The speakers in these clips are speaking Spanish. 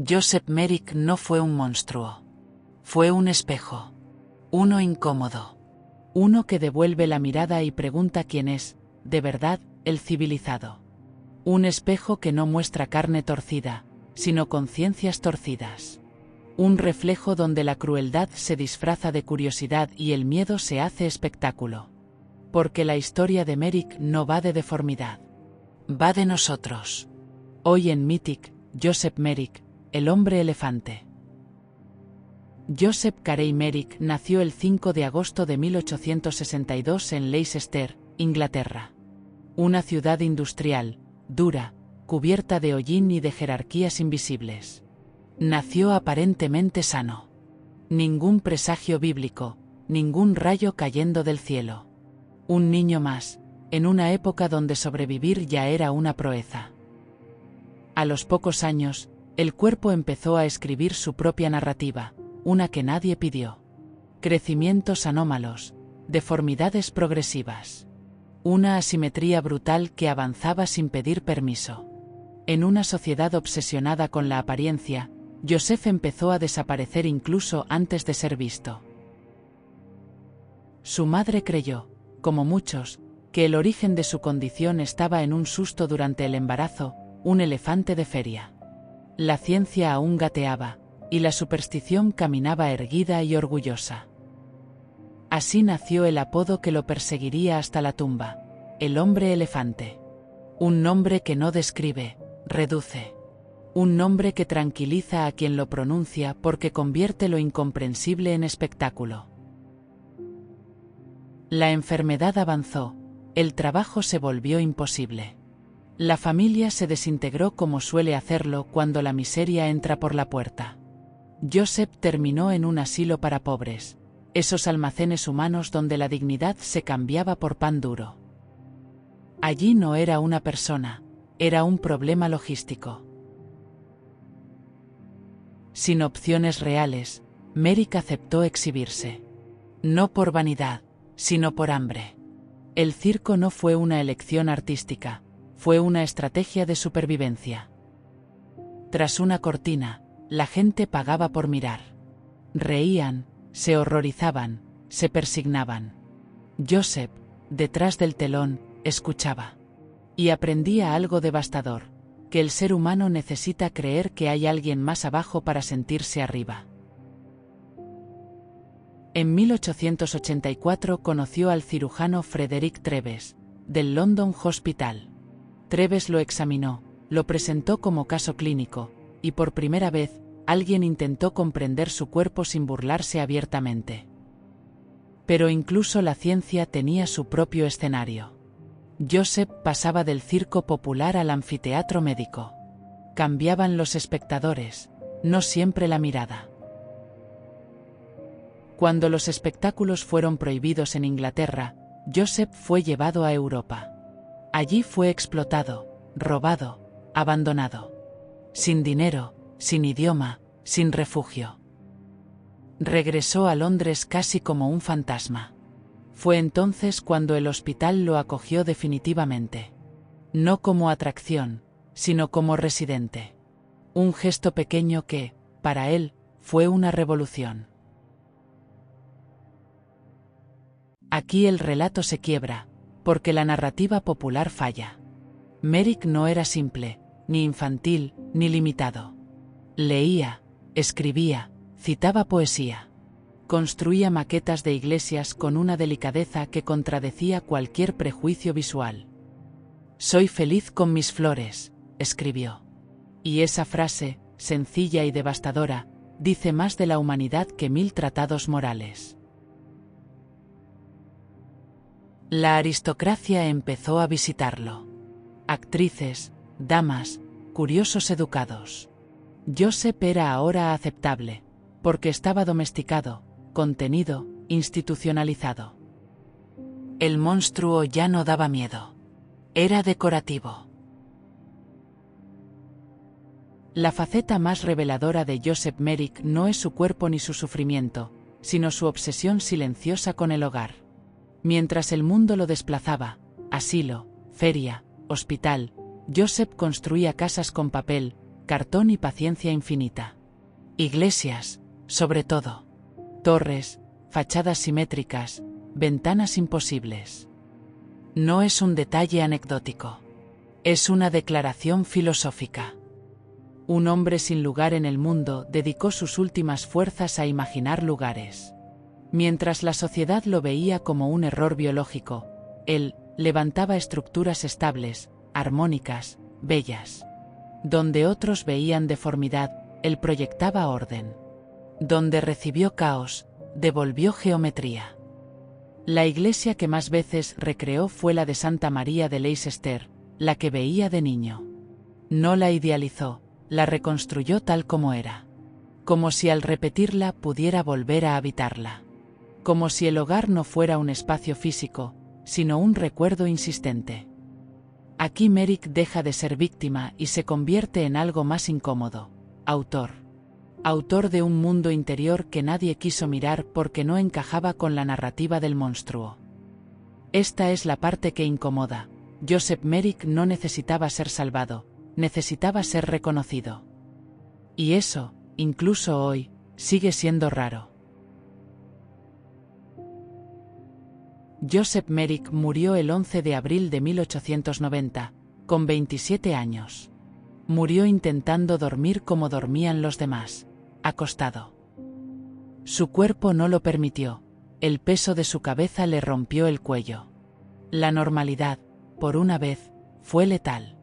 Joseph Merrick no fue un monstruo. Fue un espejo. Uno incómodo. Uno que devuelve la mirada y pregunta quién es, de verdad, el civilizado. Un espejo que no muestra carne torcida, sino conciencias torcidas. Un reflejo donde la crueldad se disfraza de curiosidad y el miedo se hace espectáculo. Porque la historia de Merrick no va de deformidad. Va de nosotros. Hoy en Mythic, Joseph Merrick, el hombre elefante. Joseph Carey Merrick nació el 5 de agosto de 1862 en Leicester, Inglaterra. Una ciudad industrial, dura, cubierta de hollín y de jerarquías invisibles. Nació aparentemente sano. Ningún presagio bíblico, ningún rayo cayendo del cielo. Un niño más, en una época donde sobrevivir ya era una proeza. A los pocos años, el cuerpo empezó a escribir su propia narrativa, una que nadie pidió. Crecimientos anómalos, deformidades progresivas. Una asimetría brutal que avanzaba sin pedir permiso. En una sociedad obsesionada con la apariencia, Joseph empezó a desaparecer incluso antes de ser visto. Su madre creyó, como muchos, que el origen de su condición estaba en un susto durante el embarazo, un elefante de feria. La ciencia aún gateaba, y la superstición caminaba erguida y orgullosa. Así nació el apodo que lo perseguiría hasta la tumba, el hombre elefante. Un nombre que no describe, reduce. Un nombre que tranquiliza a quien lo pronuncia porque convierte lo incomprensible en espectáculo. La enfermedad avanzó, el trabajo se volvió imposible. La familia se desintegró como suele hacerlo cuando la miseria entra por la puerta. Joseph terminó en un asilo para pobres, esos almacenes humanos donde la dignidad se cambiaba por pan duro. Allí no era una persona, era un problema logístico. Sin opciones reales, Merrick aceptó exhibirse. No por vanidad, sino por hambre. El circo no fue una elección artística, fue una estrategia de supervivencia. Tras una cortina, la gente pagaba por mirar. Reían, se horrorizaban, se persignaban. Joseph, detrás del telón, escuchaba. Y aprendía algo devastador, que el ser humano necesita creer que hay alguien más abajo para sentirse arriba. En 1884 conoció al cirujano Frederick Treves, del London Hospital. Treves lo examinó, lo presentó como caso clínico, y por primera vez, alguien intentó comprender su cuerpo sin burlarse abiertamente. Pero incluso la ciencia tenía su propio escenario. Joseph pasaba del circo popular al anfiteatro médico. Cambiaban los espectadores, no siempre la mirada. Cuando los espectáculos fueron prohibidos en Inglaterra, Joseph fue llevado a Europa. Allí fue explotado, robado, abandonado. Sin dinero, sin idioma, sin refugio. Regresó a Londres casi como un fantasma. Fue entonces cuando el hospital lo acogió definitivamente. No como atracción, sino como residente. Un gesto pequeño que, para él, fue una revolución. Aquí el relato se quiebra, porque la narrativa popular falla. Merrick no era simple, ni infantil, ni limitado. Leía, escribía, citaba poesía. Construía maquetas de iglesias con una delicadeza que contradecía cualquier prejuicio visual. «Soy feliz con mis flores», escribió. Y esa frase, sencilla y devastadora, dice más de la humanidad que 1000 tratados morales. La aristocracia empezó a visitarlo. Actrices, damas, curiosos educados. Joseph era ahora aceptable, porque estaba domesticado, contenido, institucionalizado. El monstruo ya no daba miedo. Era decorativo. La faceta más reveladora de Joseph Merrick no es su cuerpo ni su sufrimiento, sino su obsesión silenciosa con el hogar. Mientras el mundo lo desplazaba, asilo, feria, hospital, Joseph construía casas con papel, cartón y paciencia infinita. Iglesias, sobre todo. Torres, fachadas simétricas, ventanas imposibles. No es un detalle anecdótico. Es una declaración filosófica. Un hombre sin lugar en el mundo dedicó sus últimas fuerzas a imaginar lugares. Mientras la sociedad lo veía como un error biológico, él levantaba estructuras estables, armónicas, bellas. Donde otros veían deformidad, él proyectaba orden. Donde recibió caos, devolvió geometría. La iglesia que más veces recreó fue la de Santa María de Leicester, la que veía de niño. No la idealizó, la reconstruyó tal como era. Como si al repetirla pudiera volver a habitarla. Como si el hogar no fuera un espacio físico, sino un recuerdo insistente. Aquí Merrick deja de ser víctima y se convierte en algo más incómodo, autor. Autor de un mundo interior que nadie quiso mirar porque no encajaba con la narrativa del monstruo. Esta es la parte que incomoda. Joseph Merrick no necesitaba ser salvado, necesitaba ser reconocido. Y eso, incluso hoy, sigue siendo raro. Joseph Merrick murió el 11 de abril de 1890, con 27 años. Murió intentando dormir como dormían los demás, acostado. Su cuerpo no lo permitió, el peso de su cabeza le rompió el cuello. La normalidad, por una vez, fue letal.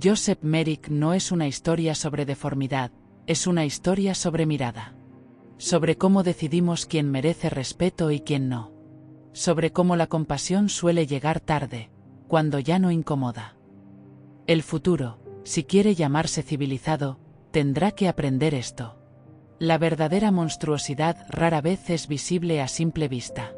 Joseph Merrick no es una historia sobre deformidad, es una historia sobre mirada. Sobre cómo decidimos quién merece respeto y quién no. Sobre cómo la compasión suele llegar tarde, cuando ya no incomoda. El futuro, si quiere llamarse civilizado, tendrá que aprender esto. La verdadera monstruosidad rara vez es visible a simple vista.